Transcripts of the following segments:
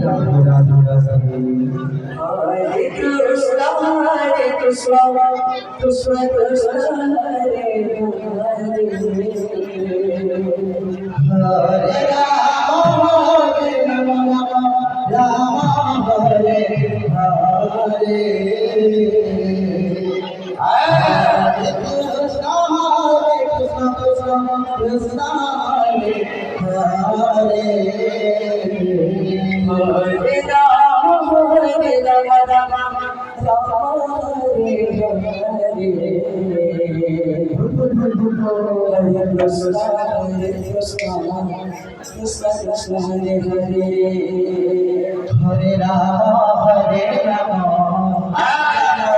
Radhe Radhe Radhe Hare Krishna, Hare Krishna, Krishna Krishna, Hare Hare. Hare Rama, Hare Rama, Rama Hare Hare. Hare Krishna, Krishna Krishna, Hare Hare. Hare Rama, Hare Rama, Rama Hare Hare. Hare Krishna, Krishna Krishna, Hare Hare. Hare Rama, Hare Rama,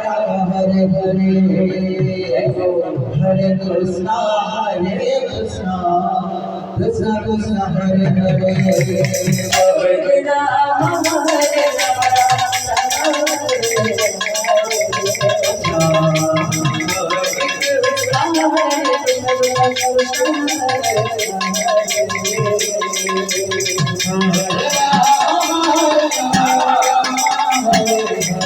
Rama Hare Hare. Hare Krishna, Krishna Krishna, Hare Hare. Hare Rama, Hare Rama, Hare Krishna, Krishna Krishna, Hare Hare. Hare Rama, Hare Rama, Rama Rama, Hare Hare.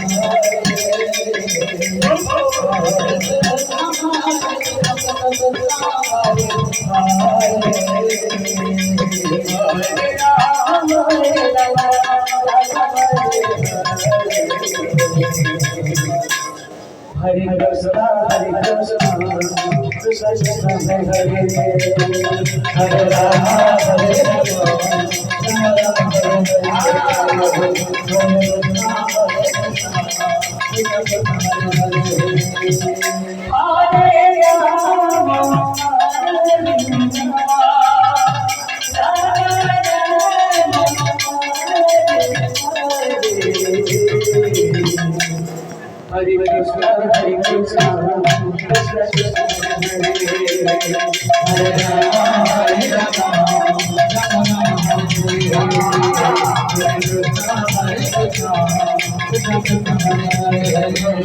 Hare Krishna, Hare Krishna, Krishna Krishna, Hare Hare. Hare Rama, Hare Rama, Rama Rama, Hare Hare. Hare Krishna, Hare Krishna, Krishna Krishna, Hare Hare.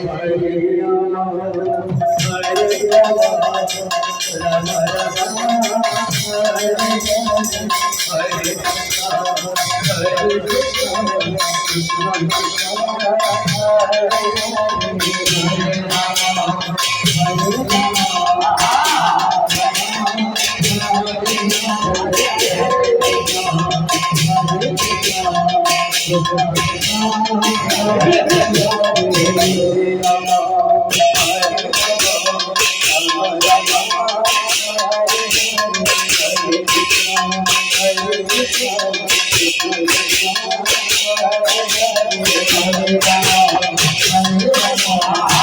Hare Rama, Hare Rama, Hare Krishna, Hare Krishna, Hare Rama, Hare Hare